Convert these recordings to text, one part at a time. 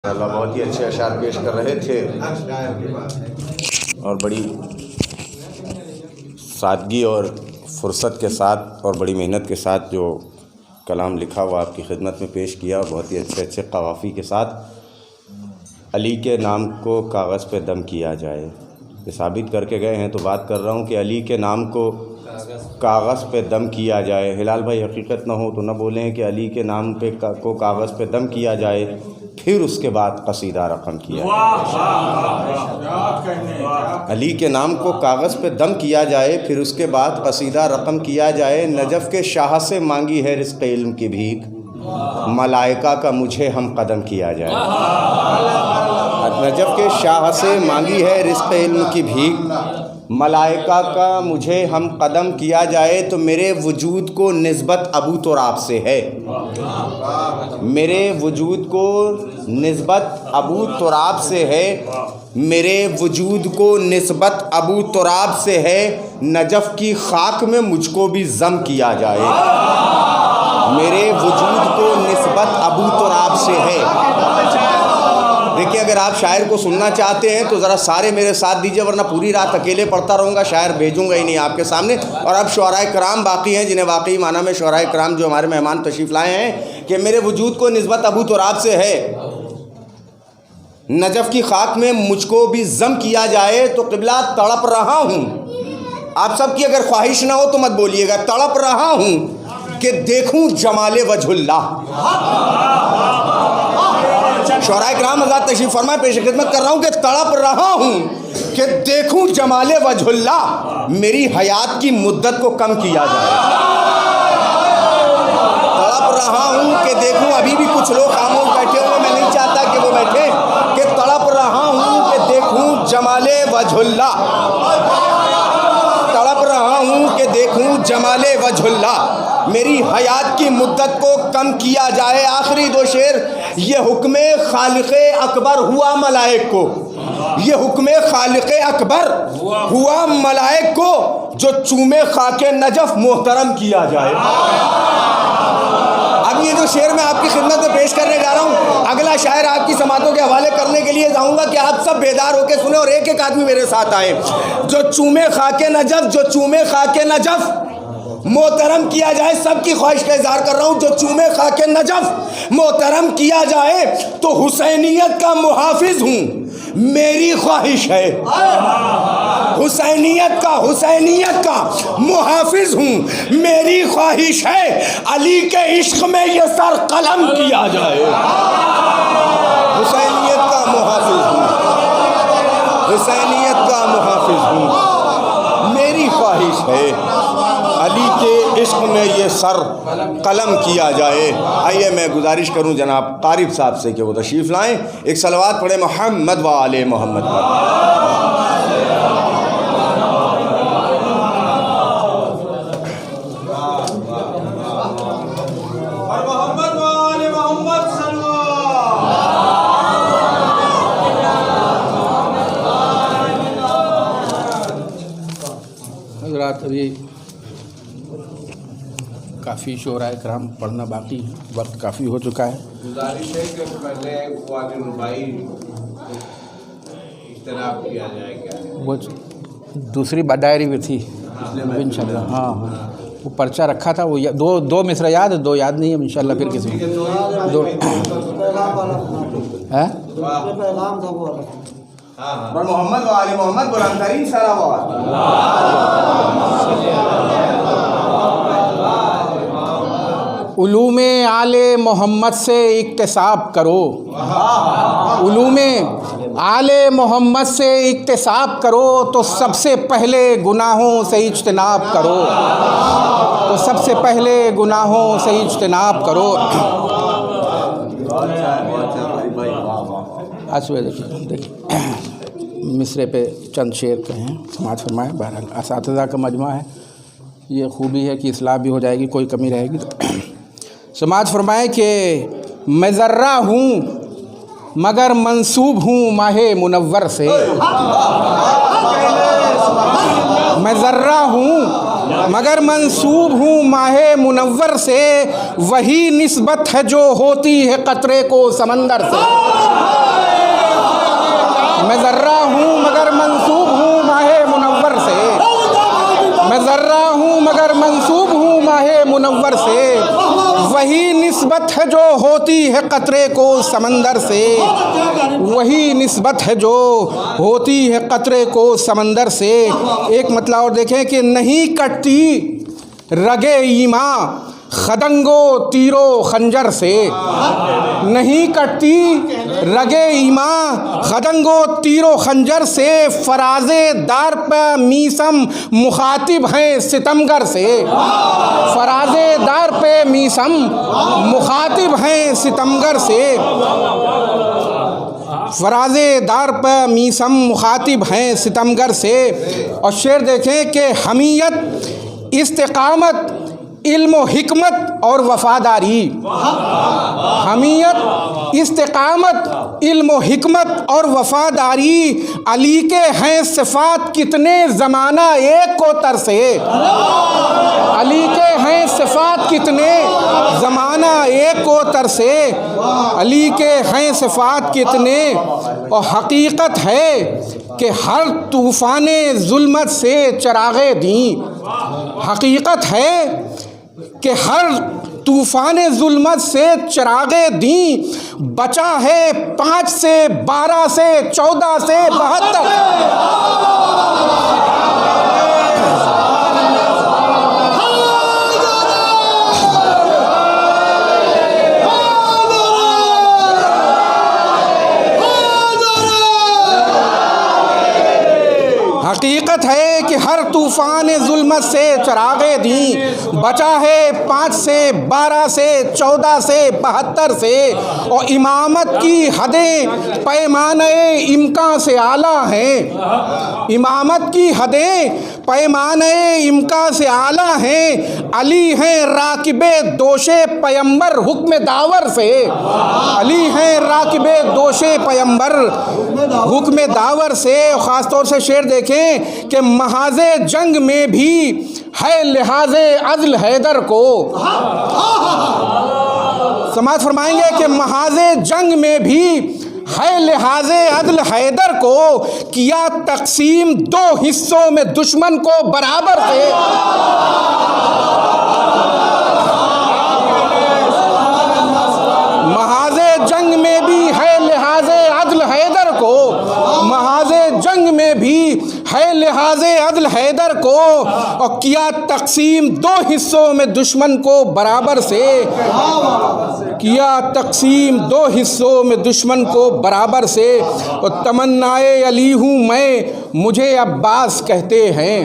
अल्लाह बहुत ही अच्छे अशार पेश कर रहे थे और बड़ी सादगी और फुर्सत के साथ और बड़ी मेहनत के साथ जो कलाम लिखा हुआ आपकी खिदमत में पेश किया। बहुत ही अच्छे अच्छे कवाफ़ी के साथ अली के नाम को कागज़ पे दम किया जाए, ये साबित करके गए हैं। तो बात कर रहा हूँ कि अली के नाम को कागज़ पे दम किया जाए। हिलाल भाई हकीकत ना हो तो न बोलें कि अली के नाम पे को कागज़ पे दम किया जाए, फिर उसके बाद कसीदा रकम किया जाए। अली के नाम को कागज़ पे दम किया जाए, फिर उसके बाद कसीदा रकम किया जाए। नजफ़ के शाह से मांगी है रिज़्क़ इल्म की भीख, मलाइका का मुझे हम कदम किया जाए। नजफ़ के शाह से मांगी है रिज़्क़ इल्म की भीख, मलाइका का मुझे हम कदम किया जाए। तो मेरे वजूद को निस्बत अबू तुराब से है, मेरे वजूद को निस्बत अबू तुराब से है, मेरे वजूद को निस्बत अबू तुराब से है। नजफ़ की खाक में मुझको भी ज़म किया जाए, मेरे वजूद को निस्बत अबू तुराब से है। देखिए, अगर आप शायर को सुनना चाहते हैं तो ज़रा सारे मेरे साथ दीजिए, वरना पूरी रात अकेले पढ़ता रहूँगा, शायर भेजूँगा ही नहीं आपके सामने। और अब शुअराए कराम बाकी हैं, जिन्हें वाकई माना में शुअराए कराम जो हमारे मेहमान तशरीफ़ लाए हैं, कि मेरे वजूद को निस्बत अबू तुराब से है, नजफ़ की खाक में मुझको भी ज़म किया जाए। तो क़िबला तड़प रहा हूँ, आप सब की अगर ख्वाहिश ना हो तो मत बोलिएगा, तड़प रहा हूँ कि देखूँ जमाले वजहुल्लाह। शुअराए कराम आज़ाद तशरीफ़ फरमाए, पेश खिदमत कर रहा हूँ कि तड़प रहा हूँ कि देखूँ जमाले वजहुल्लाह, मेरी हयात की मुद्दत को कम किया जाए। तड़प रहा हूँ कि देखूँ, अभी भी कुछ लोग खामोश बैठे हुए, मैं नहीं चाहता कि वो बैठे, कि तड़प रहा हूँ कि देखूँ जमाले वजहुल्लाह, तड़प रहा हूँ कि देखूँ जमाले वजहुल्लाह, मेरी हयात की मुद्दत को कम किया जाए। आखिरी दो शेर, ये हुक्मे खालिक़े अकबर हुआ मलाइक को, ये हुक्मे खालिक़े अकबर हुआ मलाइक को, जो चूमे खाके नजफ़ मोहतरम किया जाए। अब ये जो शेर मैं आपकी खिदमत में पेश करने जा रहा हूँ, अगला शायर आपकी समातों के हवाले करने के लिए जाऊँगा कि आप सब बेदार होकर सुने और एक एक आदमी मेरे साथ आए। जो चूमे खाके नजफ़, जो चूमे खाके नजफ़ मोहतरम किया जाए, सबकी ख्वाहिश का इज़हार कर रहा हूँ, जो चूमे खाके नजफ़ मोहतरम किया जाए। तो हुसैनियत का मुहाफिज हूँ, मेरी ख्वाहिश है, हुसैनियत का मुहाफिज हूँ, मेरी ख्वाहिश है, अली के इश्क में ये सर कलम किया जाए। हुसैनियत का मुहाफिज हूँ, हुसैनियत का मुहाफिज हूँ, मेरी ख्वाहिश है, अली के इश्क में ये सर कलम किया जाए। आइए मैं गुजारिश करूं जनाब कारिब साहब से कि वो तशरीफ़ लाएं, एक सलवात पढ़े मोहम्मद व आले मोहम्मद पर। अभी काफ़ी शुअराए कराम पढ़ना बाकी है, वक्त काफ़ी हो चुका है। गुजारिश है कि पहले रुबाई इख्तिलाफ किया जाएगा, वो दूसरी डायरी में थी इंशाल्लाह। हाँ हाँ, वो पर्चा रखा था, वो दो मिसरा याद है, दो याद नहीं है इंशाल्लाह। फिर किसी दो है मोहम्मद व आले मोहम्मद बुलंदतरीन सलावत। उलूमे आले मोहम्मद से इक्तिसाब करो, उलूमे आले मोहम्मद से इक्तिसाब करो, तो सबसे पहले गुनाहों से इज्तिनाब करो, तो सबसे पहले गुनाहों से इज्तिनाब करो। आज सुबह देखिए मिसरे पे चंद शेर कहे हैं, समाज फरमाए। बहरहाल असातिज़ा का मजमा है, ये खूबी है कि इस्लाह भी हो जाएगी, कोई कमी रहेगी तो। समाज फरमाए कि मैं ज़र्रा हूँ मगर मंसूब हूँ माहे मुनव्वर से, मैं ज़र्रा हूँ मगर मंसूब हूँ माहे मुनव्वर से, वही निस्बत है जो होती है कतरे को समंदर से। मैं ज़र्रा हूँ मगर मंसूब हूँ माहे मुनव्वर से, मैं ज़र्रा हूँ मगर मंसूब हूँ माहे मुनव्वर से, वही निस्बत है जो होती है कतरे को समंदर से, वही निस्बत है जो होती है कतरे को समंदर से। एक मतलब और देखें कि नहीं कटती रगे ईमा खदंगो तीरो खंजर से, नहीं कटती रगे ईमा खदंगो तीरो खंजर से, फराजे दार पे मीसम मुखातिब हैं सितमगर से, फराजे दार पे मीसम मुखातिब हैं सितमगर से, फराजे दार पे मीसम मुखातिब हैं सितमगर से। और शेर देखें कि हमीयत इस्तिकामत इल्म व हिकमत और वफ़ादारी, हमीयत इस्तिकामत इल्म व हिकमत और वफ़ादारी, अली के हैं सिफ़ात कितने ज़माना एक को तरसे, अली के हैं सिफ़ात कितने ज़माना एक को तरसे, अली के हैं सिफ़ात कितने। और हकीकत है कि हर तूफ़ाने ज़ुल्मत से चरागे दी, हकीकत है कि हर तूफ़ाने ज़ुल्मत से चरागे दी, बचा है 5 से 12 से 14 से 72। हकीकत है कि हर तूफ़ान ज़ुल्मत से चरागे दी, बचा है 5 से 12 से 14 से 72 से। और इमामत की हदें पैमाने इम्कान से आला हैं, इमामत की हदें पैमाने इम्कान से आला हैं, अली हैं राकिबे दोशे पैगंबर हुक्म दावर से, अली हैं राकिबे दोशे पैगंबर हुक्म दावर से। ख़ास तौर से शेर देखें कि महाज़े जंग में भी है लिहाज़े अज़ल हैदर को, समाज फरमाएंगे कि महाज़े जंग में भी है लिहाज़े अदल हैदर को, किया तकसीम 2 हिस्सों में दुश्मन को बराबर से। महाज़े जंग में भी है लिहाज़े अदल हैदर को, महाज़े जंग में भी है लिहाज़े अदल हैदर को, और किया तकसीम 2 हिस्सों में दुश्मन को बराबर से, किया तकसीम 2 हिस्सों में दुश्मन को बराबर से। और तमन्नाए अली हूँ मैं मुझे अब्बास कहते हैं,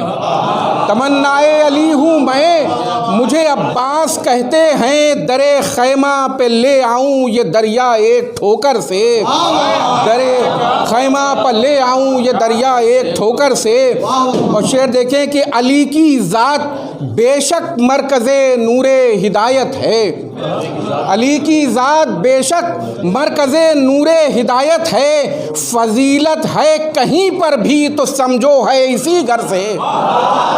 तमन्नाए अली हूँ मैं मुझे अब्बास कहते हैं, दरे खैमा पे ले आऊँ ये दरिया एक ठोकर से, दरे खैमा पर ले आऊँ ये दरिया एक ठोकर से। और शेर देखें कि अली की ज़ात बेशक मरकज़े नूरे हिदायत है, अली की ज़ात बेशक मरकज़े नूरे हिदायत है, फ़जीलत है कहीं पर भी तो समझो है इसी घर से,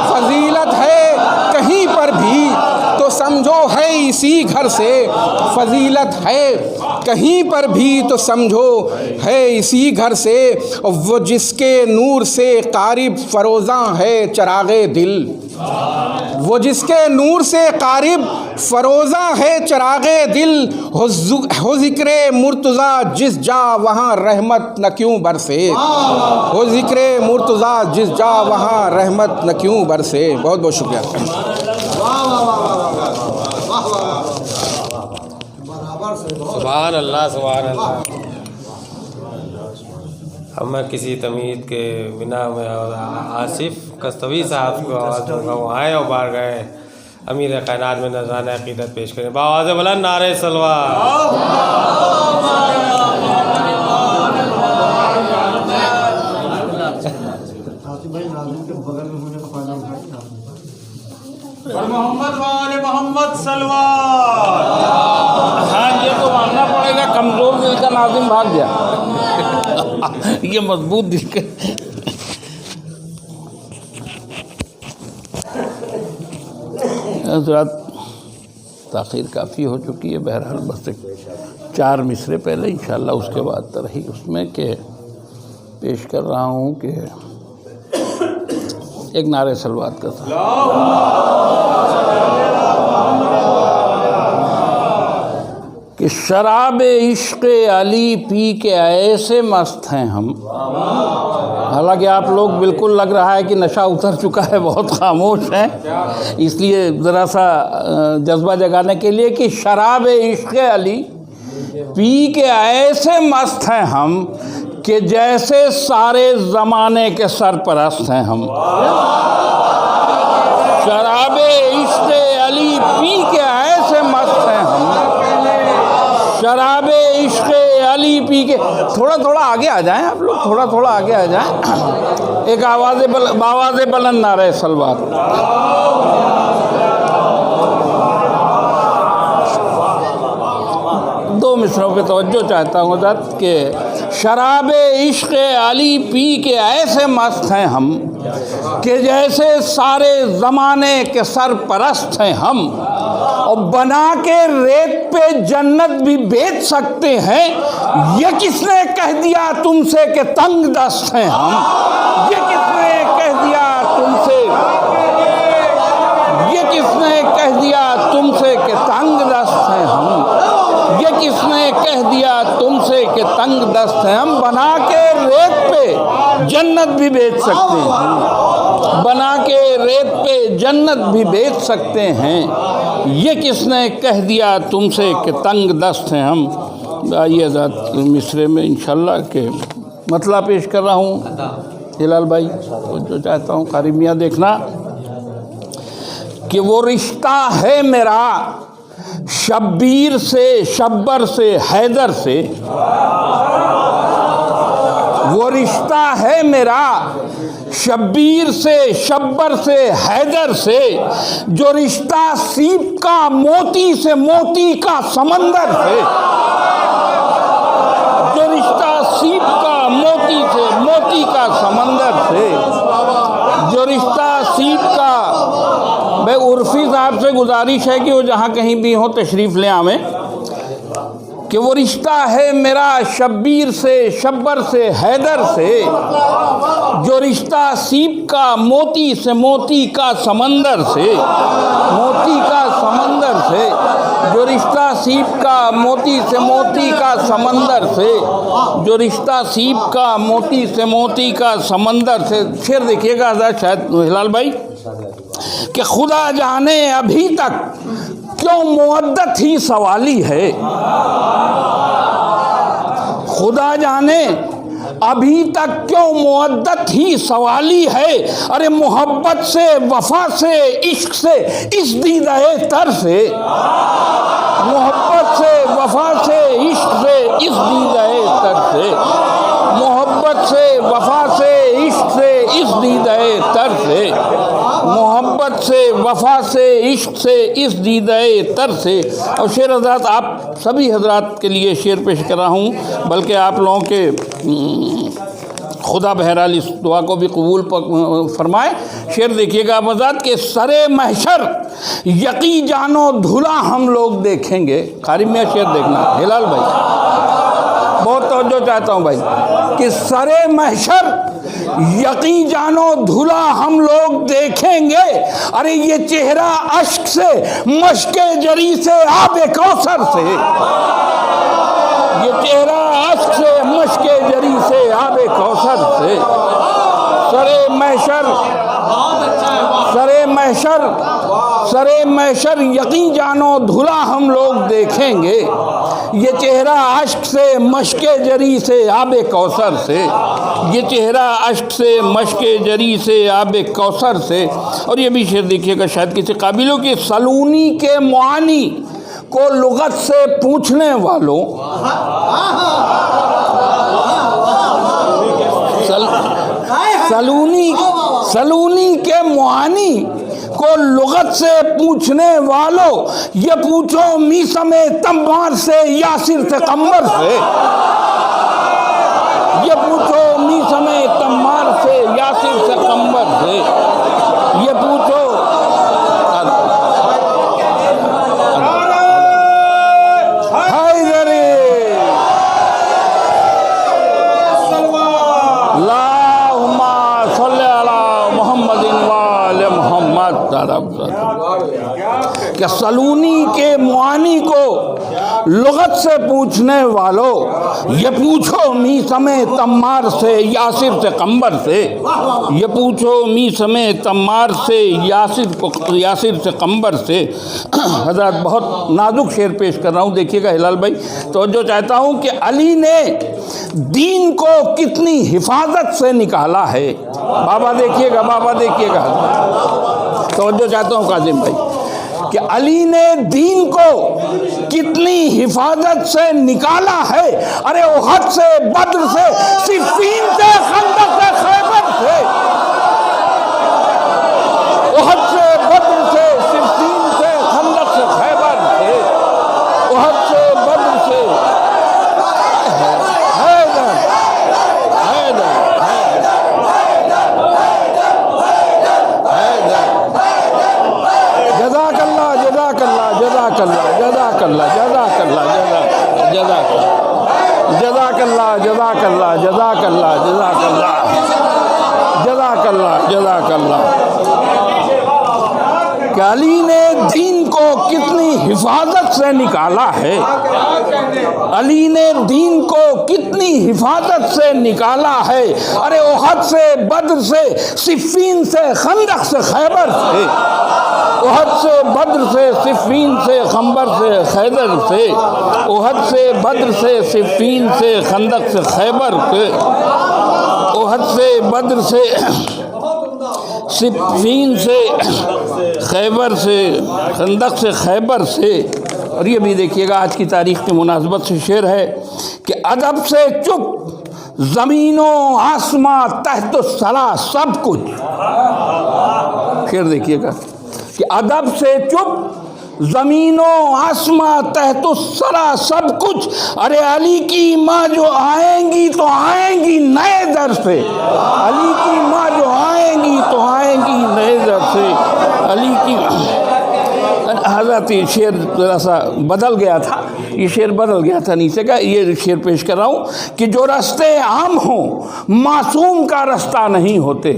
फ़जीलत है कहीं पर भी तो समझो है इसी घर से, फ़जीलत है कहीं पर भी तो समझो है इसी घर से। वो जिसके नूर से क़ारिब फ़रोज़ां है चरागे दिल, वो जिसके नूर से क़ारिब फ़रोज़ां है चरागे दिल, हो ज़िक्रे मुर्तज़ा जिस जा वहाँ रहमत न क्यों बरसे, हो ज़िक्रे मुर्तज़ा जिस जा वहाँ रहमत न क्यों बरसे। बहुत बहुत शुक्रिया। सुभान अल्लाह सुभान अल्लाह। अब मैं किसी तमीज़ के बिना मैं आसिफ कस्तवी साहब को आवाज़ दूँगा, वो आए और बाहर गए अमीर कायनात में नज़राना अक़ीदत पेश करें। बावाज़ बुलंद नारे सलवात। मोहम्मद वाले मोहम्मद सलवात। हाँ, ये तो मानना पड़ेगा कमज़ोर दिल का नाज़िम भाग गया। ये मजबूत दिल का हज़रात ताख़ीर काफ़ी हो चुकी है, बहरहाल बस एक 4 मिसरे पहले इंशाअल्लाह उसके बाद तरही उसमें के पेश कर रहा हूँ कि एक नारे सलवात का था। कि शराब इश्क़ अली पी के ऐसे मस्त हैं हम, हालांकि आप लोग बिल्कुल लग रहा है कि नशा उतर चुका है, बहुत खामोश हैं, इसलिए ज़रा सा जज्बा जगाने के लिए कि शराब इश्क़ अली पी के ऐसे मस्त हैं हम कि जैसे सारे ज़माने के सरपरस्त हैं हम। शराब इश्क़ अली पी के ऐसे मस्त हैं हम, शराब इश्क़ अली पी के। थोड़ा थोड़ा आगे आ जाएं आप लोग, थोड़ा थोड़ा आगे आ जाएं। एक आवाज़ बुलंद नारे सलवात। दो मिसरों पे तवज्जो चाहता हूँ हज़रत कि शराब इश्क़ अली पी के ऐसे मस्त हैं हम कि जैसे सारे ज़माने के सरपरस्त हैं हम, और बना के रेत पे जन्नत भी बेच सकते हैं। ये किसने कह दिया तुमसे कि तंग दस्त हैं हम? ये किसने कह दिया तुमसे, ये किसने कह दिया तुमसे कि तंग दस्त हैं हम? ये किसने कह दिया तुमसे कि तंग दस्त हैं हम? बना के रेत पे जन्नत भी बेच सकते हैं, बना के रेत पे जन्नत भी बेच सकते हैं। ये किसने कह दिया तुमसे कि तंग दस्त हैं हम? आइए ज़ात मिसरे में इंशाअल्लाह के मतला पेश कर रहा हूँ। हिलाल भाई तो जो चाहता हूँ कारी मियाँ देखना कि वो रिश्ता है मेरा शब्बीर से, शब्बर से, हैदर से, वो रिश्ता है मेरा शब्बीर से, शब्बर से, हैदर से, जो रिश्ता सीप का मोती से, मोती का समंदर से, जो रिश्ता सीप का मोती से, मोती का समंदर से, जो रिश्ता सीप का। भाई उर्फी साहब से गुजारिश है कि वो जहाँ कहीं भी हो तशरीफ़ ले आवें कि वो रिश्ता है मेरा शब्बीर से, शब्बर से, हैदर से, जो रिश्ता सीप का मोती से, मोती का समंदर से, मोती का समंदर से, जो रिश्ता सीप का मोती से, मोती का समंदर से, जो रिश्ता सीप का मोती से, मोती का समंदर से। शेर देखिएगा हज़रत शायद हिलाल भाई कि खुदा जाने अभी तक क्यों मुअद्दत ही सवाली है, खुदा जाने अभी तक क्यों मुअद्दत ही सवाली है। अरे मोहब्बत से, वफा से, इश्क से, इस दीदाए तर से, मोहब्बत से, वफा से, इश्क से, इस दीदाए तर से, मोहब्बत से, वफा से, इश्क से, इस दीदाए तर से, मोहब्बत से, वफा से, इश्क से, इस दीदाए तर से। और शेर हज़रात आप सभी हज़रात के लिए शेर पेश कर रहा हूँ, बल्कि आप लोगों के खुदा बहरहाल इस दुआ को भी कबूल फरमाए। शेर देखिएगा मज़ाद के सरे महशर यकी जानो धुला हम लोग देखेंगे। कारी में शेर देखना हिलाल भाई, बहुत तवज्जो चाहता हूँ भाई कि सरे महशर यकी जानो धुला हम लोग देखेंगे। अरे ये चेहरा अश्क से, मश्के जरी से, आबे कौसर से, ये चेहरा अश्क से, मश्के जरी से, आबे कौसर से, सरे महशर, सरे महशर, सरे महशर यकीन जानो धुला हम लोग देखेंगे। ये चेहरा अश्क से, मश्के जरी से, आबे कौसर से, ये चेहरा अश्क से, मश्के जरी से, आबे कौसर से। और ये भी शेर देखिएगा शायद किसी काबिलों की सलूनी के मुआनी को लुगत से पूछने वालों, सलूनी के मुआनी को लुगत से पूछने वालों, ये पूछो मीसमे तम्मार से, यासिर से, कम्बर से, ये पूछो मीसमे तम्मार से, यासिर से, कम्बर से, ये पूछो अल्लाहुम्मा सल्ली अला मुहम्मदिन व आले मुहम्मद। क्या सलूनी के मुआनी को लुगत से पूछने वालों, ये पूछो मीसमे तम्मार से यासिर से कंबर से, ये पूछो मीसमे तम्मार से यासिर से कंबर से। हज़रत बहुत नाजुक शेर पेश कर रहा हूँ, देखिएगा हिलाल भाई। तो जो चाहता हूँ कि अली ने दीन को कितनी हिफाजत से निकाला है। बाबा देखिएगा, बाबा देखिएगा। तो जो चाहता हूँ काजिम भाई कि अली ने दीन को कितनी हिफाजत से निकाला है। अरे उहद से, बद्र से, सिफ़ीन से, खंदक से, खैबर से, उहद से, बद्र से, सिफ़ीन से, खंदक से, खैबर से, उहद से, बद्र से, हैदर हैदर जज़ाकल्लाह जज़ाकल्लाह जज़ाकल्लाह जज़ाकल्लाह जज़ाकल्लाह जज़ाकल्लाह जज़ाकल्लाह जज़ाकल्लाह जज़ाकल्लाह जज़ाकल्लाह। कि अली ने दीन को कितनी हिफाजत से निकाला है। अली ने दीन को कितनी हिफाजत से निकाला है। अरे उहद से, बद्र से, सिफ़ीन से, खंदक से, खैबर से, उहद से, बद्र से, सिफ़ीन से, खंबर से, खैबर से, उहद से, बद्र से, सिफ़ीन से, खंदक से, खैबर से, उहद से, बद्र से, सिफ़ीन से, खैबर से, खंदक से, खैबर से। और ये भी देखिएगा आज की तारीख़ की मुनासबत से शेर है कि अदब से चुप ज़मीनों आसमां तहत सरा सब कुछ। शेर देखिएगा कि अदब से चुप ज़मीनों आसमां तहत सरा सब कुछ। अरे अली की माँ जो आएंगी तो आएंगी नए दर से। अली की माँ जो आएंगी तो आएंगी नए दर से। अली की हज़रत ये शेर ज़रा सा बदल गया था, ये शेर बदल गया था नीचे का। ये शेर पेश कर रहा हूँ कि जो रास्ते आम हों मासूम का रास्ता नहीं होते।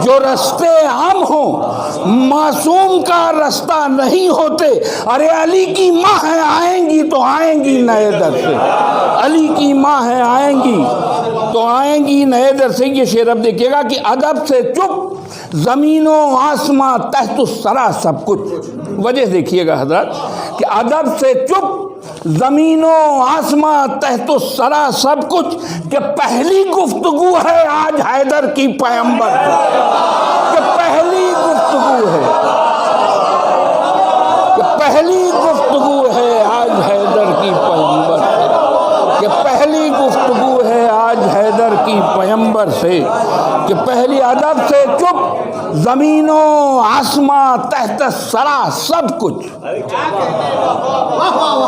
जो रास्ते आम हों मासूम का रास्ता नहीं होते। अरे अली की माँ है आएंगी तो आएंगी नए दर से। अली की माँ है आएंगी तो आएंगी नए दर से। ये शेर अब देखिएगा कि अदब से चुप ज़मीनों आसमां तहत सरा सब कुछ। वजह देखिएगा हज़रत कि अदब से चुप ज़मीनों आसमां तहत सरा सब कुछ। कि पहली गुफ्तगू है आज हैदर की पैगंबर कि पहली गुफ्तगू है, कि पहली गुफ्तगू है आज हैदर की पैगंबर से। कि पहली गुफ्तगू है आज हैदर की पैगंबर से। कि पहली अदब से चुप ज़मीनों आसमां तहत सरा सब कुछ।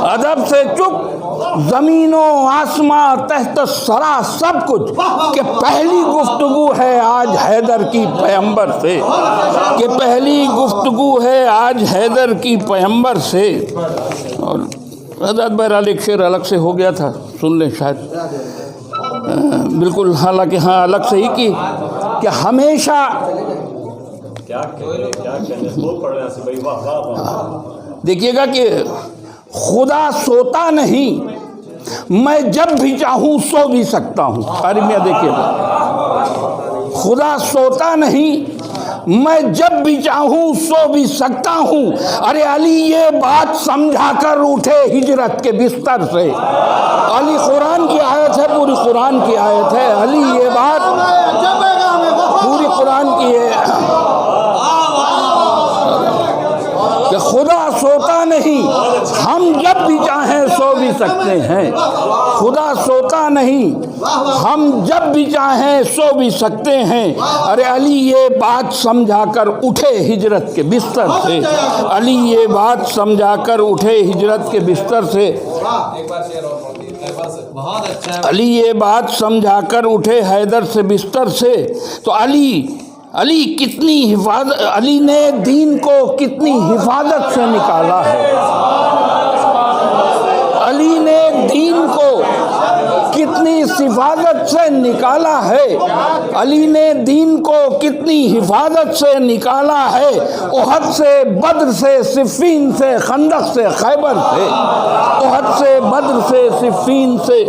अदब से चुप ज़मीनों आसमां तहत सरा सब कुछ। कि पहली गुफ्तगू है आज हैदर की पैगंबर से। कि पहली गुफ्तगू है आज हैदर की पैगंबर से। और हज़रत बहरहाल एक शेर अलग से हो गया था, सुन लें शायद। बिल्कुल, हालांकि हाँ अलग से ही कि हमेशा देखिएगा कि खुदा सोता नहीं, मैं जब भी चाहूँ सो भी सकता हूँ। आरिमिया देखिएगा, खुदा सोता नहीं, मैं जब भी चाहूँ सो भी सकता हूँ। अरे अली ये बात समझा कर उठे हिजरत के बिस्तर से। अली कुरान की आयत है, पूरी कुरान की आयत है। अली ये बात पूरी कुरान की है कि खुदा सोता नहीं, हम जब भी चाहें सो भी सकते हैं। खुदा सोता नहीं, हम जब भी चाहें सो भी सकते हैं। अरे अली ये बात समझाकर उठे हिजरत के बिस्तर से। अली ये बात समझाकर उठे हिजरत के बिस्तर से। अली ये बात समझाकर उठे हैदर से बिस्तर से। तो अली कितनी हिफाजत, अली ने दीन को कितनी हिफाजत से निकाला है। अली ने दीन को हिफाजत से निकाला है, अली ने दीन को कितनी हिफाजत से निकाला है। उहद से, बद्र से, सिफ़ीन से, खंदक से, खैबर से, उहद से, बद्र से, सिफ़ीन से,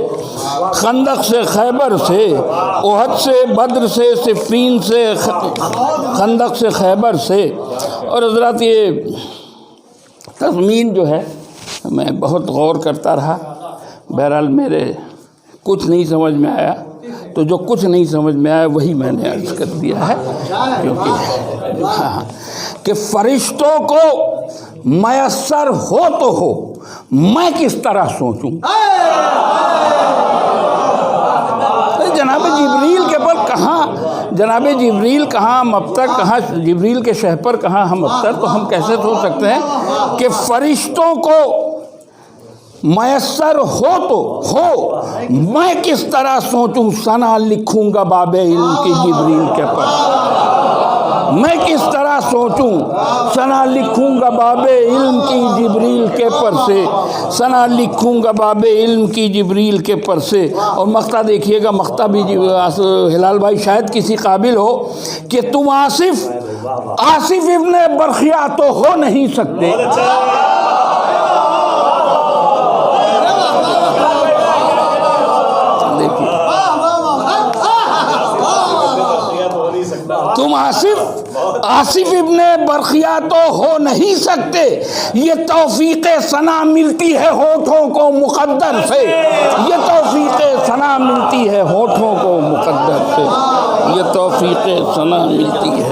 खंदक से, खैबर से, उहद से, बद्र से, सिफ़ीन से, खंदक से, खैबर से। और हज़रत ये तज़मीन जो है मैं बहुत गौर करता रहा। बहरहाल मेरे कुछ नहीं समझ में आया, तो जो कुछ नहीं समझ में आया वही मैंने अर्ज़ कर दिया है। क्योंकि हाँ, कि फ़रिश्तों को मयस्सर हो तो हो, मैं किस तरह सोचूं। जनाब जिब्रील के पर कहाँ, जनाब जिब्रील कहाँ हम अब तक, कहाँ जिब्रील के शहपर कहाँ हम अब तक। तो हम कैसे सोच सकते हैं कि फ़रिश्तों को मयस्सर हो तो हो, मैं किस तरह सोचूं सना लिखूंगा बाबे इल्म की जिब्रील के पर। मैं किस तरह सोचूं सना लिखूंगा बाबे इल्म की जिब्रील के पर से, सना लिखूंगा बाबे इल्म की जिब्रील के पर से। और मक्ता देखिएगा, मक्ता भी हिलाल भाई शायद किसी काबिल हो कि तुम आसिफ इब्ने बरखिया तो हो नहीं सकते। तुम आसिफ इब्ने बरखिया तो हो नहीं सकते। ये तौफीक़े सना मिलती है होठों को मुक़द्दर से, ये तौफीक़े सना मिलती है होठों को मुक़द्दर से, ये तौफीक़े सना मिलती है।